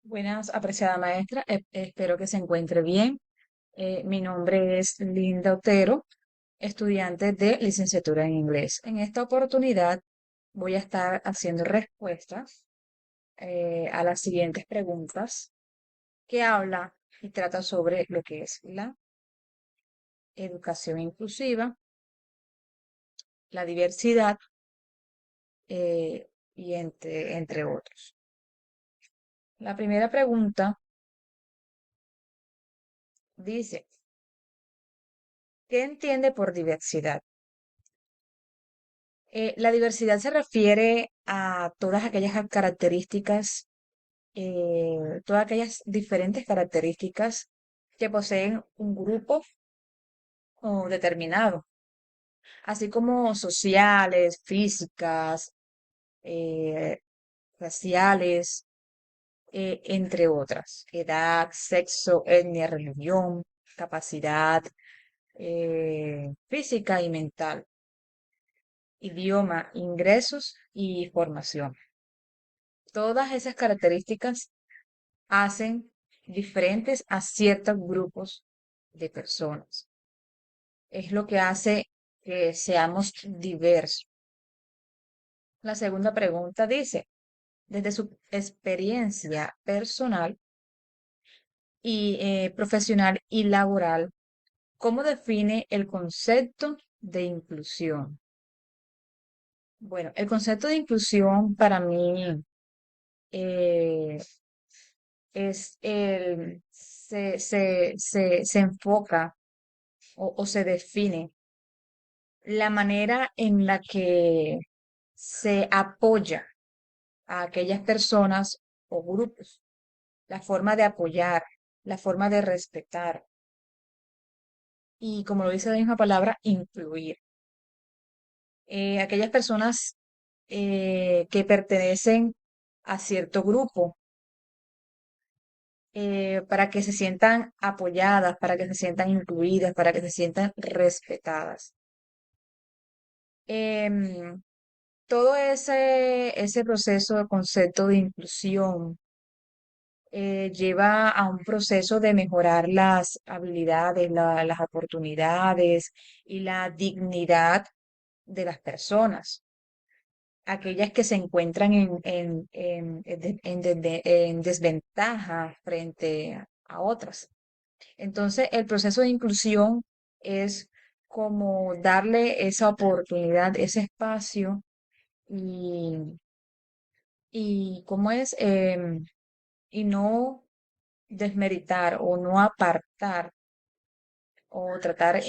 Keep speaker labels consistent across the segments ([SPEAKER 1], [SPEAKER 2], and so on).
[SPEAKER 1] Buenas, apreciada maestra. Espero que se encuentre bien. Mi nombre es Linda Otero, estudiante de licenciatura en inglés. En esta oportunidad voy a estar haciendo respuestas a las siguientes preguntas que habla y trata sobre lo que es la educación inclusiva, la diversidad y entre otros. La primera pregunta dice, ¿qué entiende por diversidad? La diversidad se refiere a todas aquellas características, todas aquellas diferentes características que poseen un grupo o determinado, así como sociales, físicas, eh, raciales, entre otras, edad, sexo, etnia, religión, capacidad, física y mental, idioma, ingresos y formación. Todas esas características hacen diferentes a ciertos grupos de personas. Es lo que hace que seamos diversos. La segunda pregunta dice, desde su experiencia personal y profesional y laboral, ¿cómo define el concepto de inclusión? Bueno, el concepto de inclusión para mí eh, se enfoca o se define la manera en la que se apoya a aquellas personas o grupos, la forma de apoyar, la forma de respetar y, como lo dice la misma palabra, incluir. Aquellas personas que pertenecen a cierto grupo para que se sientan apoyadas, para que se sientan incluidas, para que se sientan respetadas. Em, Todo ese proceso de concepto de inclusión lleva a un proceso de mejorar las habilidades, las oportunidades y la dignidad de las personas, aquellas que se encuentran en desventaja frente a otras. Entonces, el proceso de inclusión es como darle esa oportunidad, ese espacio y cómo es, y no desmeritar o no apartar o tratar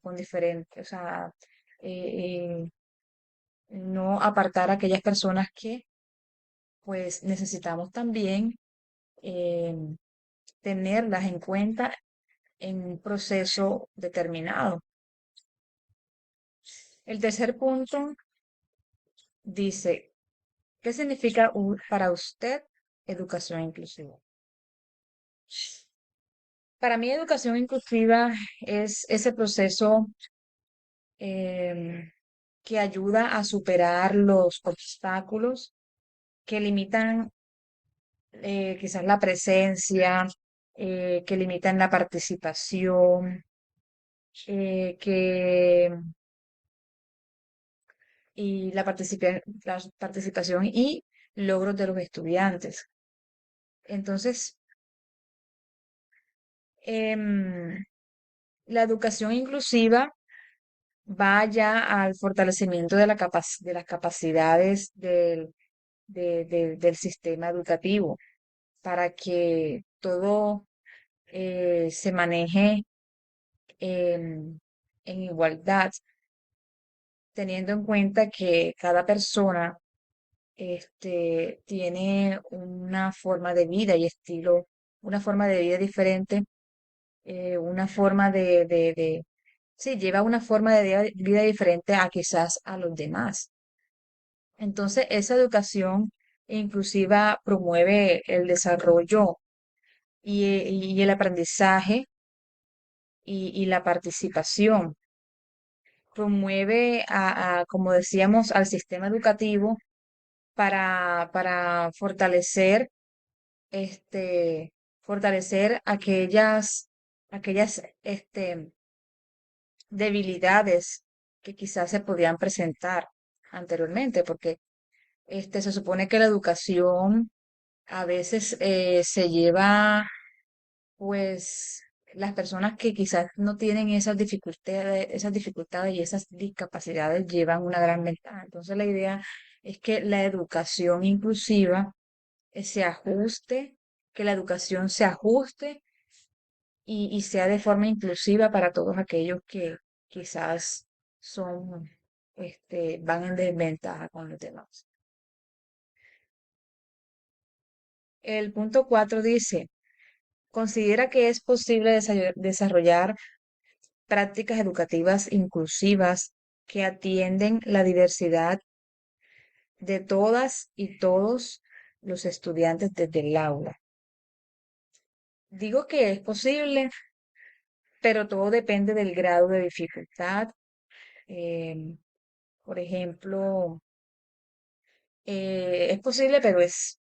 [SPEAKER 1] con diferente, o sea, no apartar a aquellas personas que pues necesitamos también eh, tenerlas en cuenta en un proceso determinado. El tercer punto dice, ¿qué significa para usted educación inclusiva? Para mí, educación inclusiva es ese proceso em, que ayuda a superar los obstáculos que limitan quizás la presencia, que limitan la participación, que y la participación y logros de los estudiantes. Entonces, em, la educación inclusiva va ya al fortalecimiento de de las capacidades del sistema educativo para que todo se maneje en, en igualdad, teniendo en cuenta que cada persona tiene una forma de vida y estilo, una forma de vida diferente, una forma sí, lleva una forma de vida diferente a quizás a los demás. Entonces, esa educación inclusiva promueve el desarrollo y el aprendizaje y la participación. Promueve como decíamos, al sistema educativo para fortalecer fortalecer aquellas debilidades que quizás se podían presentar anteriormente, porque se supone que la educación a veces se lleva, pues, las personas que quizás no tienen esas dificultades y esas discapacidades llevan una gran ventaja. Entonces, la idea es que la educación inclusiva se ajuste, que la educación se ajuste y sea de forma inclusiva para todos aquellos que quizás van en desventaja con los demás. El punto 4 dice, considera que es posible desarrollar prácticas educativas inclusivas que atienden la diversidad de todas y todos los estudiantes desde el aula. Digo que es posible, pero todo depende del grado de dificultad. Em, por ejemplo, es posible, pero es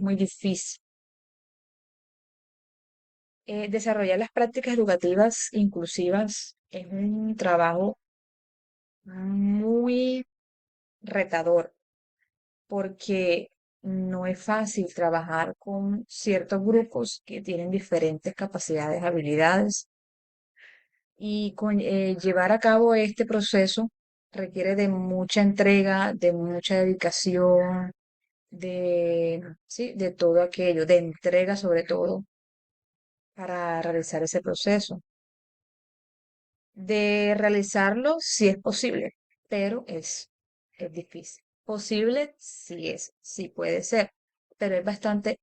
[SPEAKER 1] muy difícil. Desarrollar las prácticas educativas inclusivas es un trabajo muy retador porque no es fácil trabajar con ciertos grupos que tienen diferentes capacidades, habilidades y llevar a cabo este proceso requiere de mucha entrega, de mucha dedicación, sí, de todo aquello, de entrega sobre todo para realizar ese proceso. De realizarlo sí es posible, pero es difícil. Posible sí puede ser, pero es bastante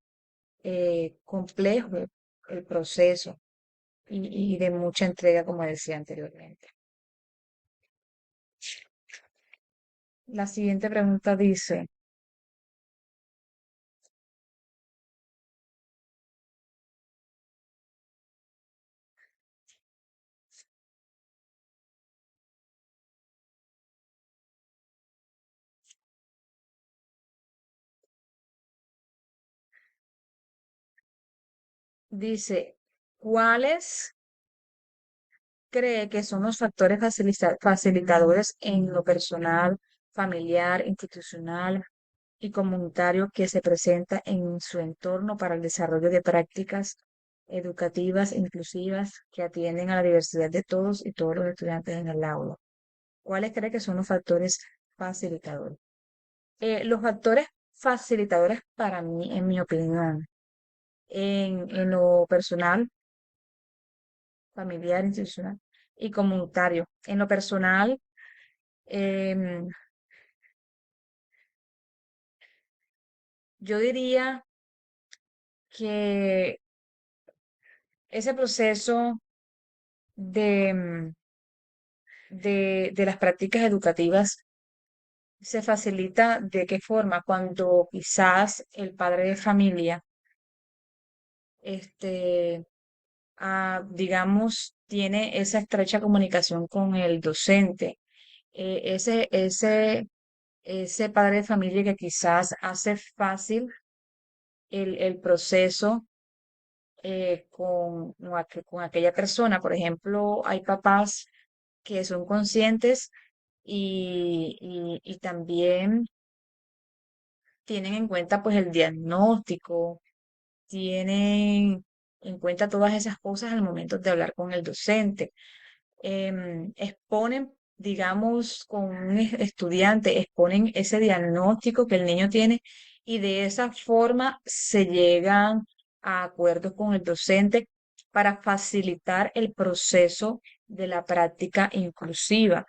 [SPEAKER 1] complejo el proceso y de mucha entrega, como decía anteriormente. La siguiente pregunta dice, ¿cuáles cree que son los factores facilitadores en lo personal, familiar, institucional y comunitario que se presenta en su entorno para el desarrollo de prácticas educativas inclusivas que atienden a la diversidad de todos y todos los estudiantes en el aula? ¿Cuáles cree que son los factores facilitadores? Los factores facilitadores para mí, en mi opinión, en lo personal, familiar, institucional y comunitario. En lo personal, em, yo diría que ese proceso de, de las prácticas educativas se facilita de qué forma cuando quizás el padre de familia, este, digamos, tiene esa estrecha comunicación con el docente. Ese padre de familia que quizás hace fácil el proceso con aquella persona. Por ejemplo, hay papás que son conscientes y también tienen en cuenta pues el diagnóstico, tienen en cuenta todas esas cosas al momento de hablar con el docente. Exponen, digamos, con un estudiante, exponen ese diagnóstico que el niño tiene y de esa forma se llegan a acuerdos con el docente para facilitar el proceso de la práctica inclusiva.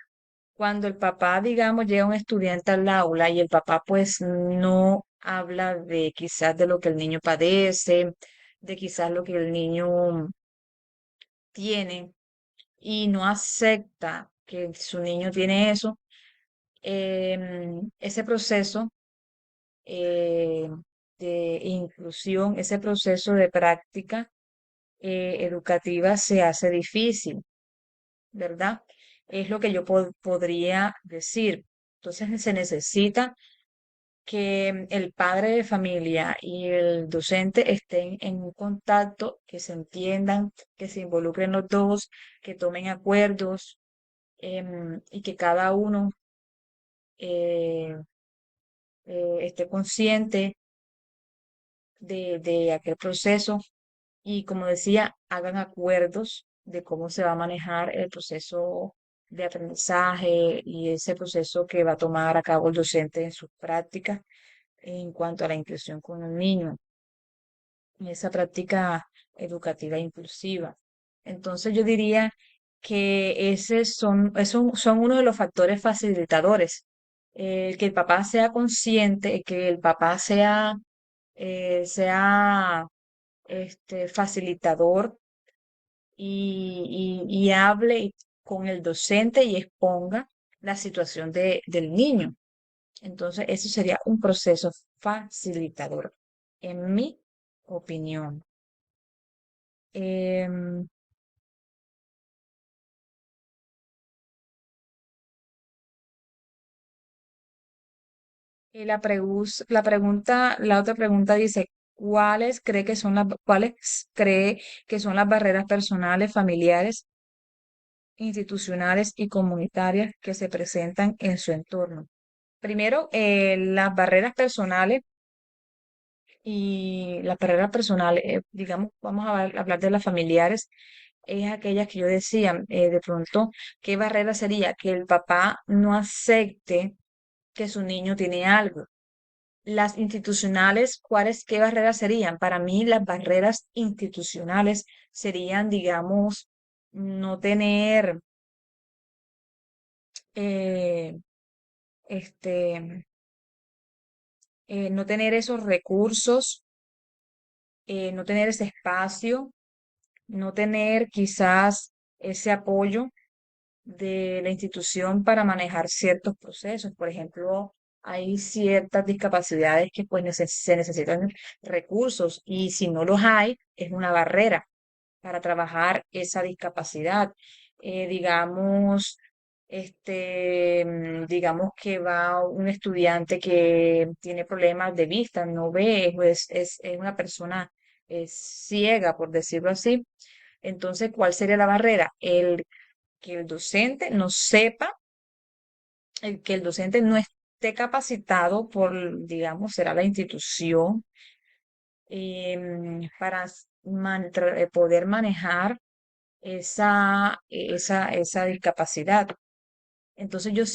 [SPEAKER 1] Cuando el papá, digamos, llega un estudiante al aula y el papá pues no habla de quizás de lo que el niño padece, de quizás lo que el niño tiene y no acepta que su niño tiene eso, ese proceso eh, de inclusión, ese proceso de práctica educativa se hace difícil, ¿verdad? Es lo que yo podría decir. Entonces se necesita que el padre de familia y el docente estén en un contacto, que se entiendan, que se involucren los dos, que tomen acuerdos, y que cada uno eh, esté consciente de aquel proceso y, como decía, hagan acuerdos de cómo se va a manejar el proceso de aprendizaje y ese proceso que va a tomar a cabo el docente en sus prácticas en cuanto a la inclusión con el niño, en esa práctica educativa inclusiva. Entonces yo diría que esos son uno de los factores facilitadores. Que el papá sea consciente, que el papá sea facilitador y hable con el docente y exponga la situación del niño. Entonces, eso sería un proceso facilitador, en mi opinión. Em, y la otra pregunta dice, ¿cuáles cree que son las barreras personales, familiares, institucionales y comunitarias que se presentan en su entorno? Primero, las barreras personales, digamos, vamos a hablar de las familiares, es aquellas que yo decía, de pronto, ¿qué barrera sería? Que el papá no acepte que su niño tiene algo. Las institucionales, qué barreras serían? Para mí, las barreras institucionales serían, digamos, no tener, eh, este, no tener esos recursos, no tener ese espacio, no tener quizás ese apoyo de la institución para manejar ciertos procesos. Por ejemplo, hay ciertas discapacidades que pues se necesitan recursos y si no los hay, es una barrera para trabajar esa discapacidad. Digamos, digamos que va un estudiante que tiene problemas de vista, no ve, pues es una persona ciega, por decirlo así. Entonces, ¿cuál sería la barrera? Que el docente no sepa, que el docente no esté capacitado por, digamos, será la institución, para poder manejar esa discapacidad. Entonces yo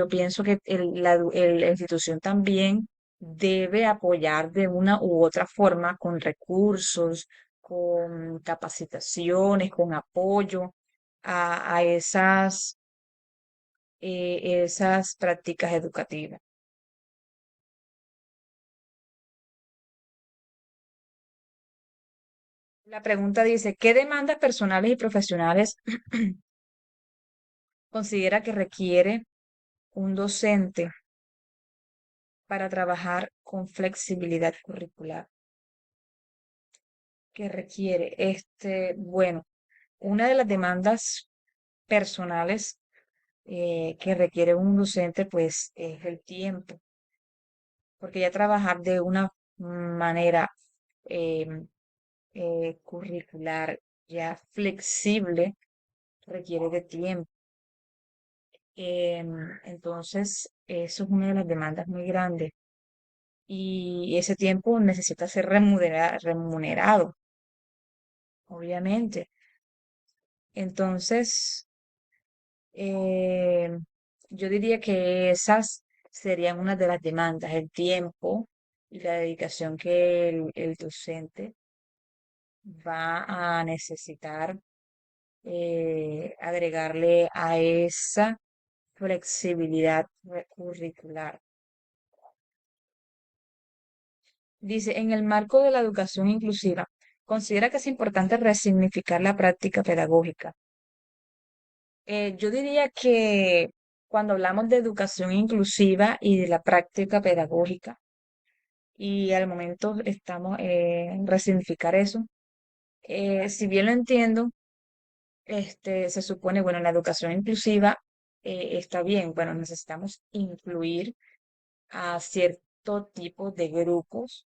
[SPEAKER 1] pienso que la institución también debe apoyar de una u otra forma con recursos, con capacitaciones, con apoyo a esas prácticas educativas. La pregunta dice, ¿qué demandas personales y profesionales considera que requiere un docente para trabajar con flexibilidad curricular? Que requiere bueno, una de las demandas personales que requiere un docente, pues, es el tiempo, porque ya trabajar de una manera em, curricular ya flexible requiere de tiempo. Entonces, eso es una de las demandas muy grandes y ese tiempo necesita ser remunerado, obviamente. Entonces, Eh, yo diría que esas serían una de las demandas, el tiempo y la dedicación que el docente va a necesitar agregarle a esa flexibilidad curricular. Dice, en el marco de la educación inclusiva, considera que es importante resignificar la práctica pedagógica. Yo diría que cuando hablamos de educación inclusiva y de la práctica pedagógica, y al momento estamos en resignificar eso, si bien lo entiendo, se supone, bueno, la educación inclusiva está bien, bueno, necesitamos incluir a cierto tipo de grupos